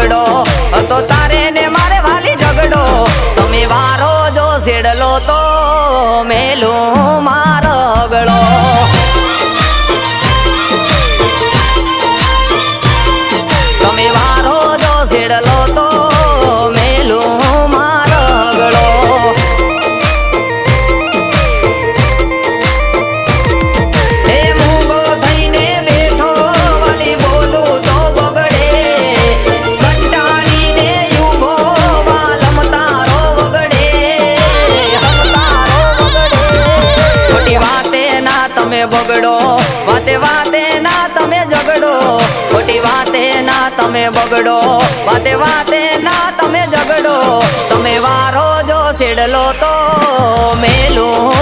બગડો તો તારે ને મારે વાલી ઝગડો તમે વારો જો શેડલો તો મેલું મારો ગળો તમે વારો જો શેડલો તો મેલું મારો ગળો હે મૂંગો થઈને બેઠો વાલી બોલું તો બગડે કંટાળીને ઊભો વાલમ તારો વગડે ખોટી વાતે ના તમે બગડો વાતે વાતે ના તમે ઝગડો ખોટી વાતે ના તમે બગડો વાતે વાતે ના તમે ઝગડો તમે વારો જો શેડલો તો મેલું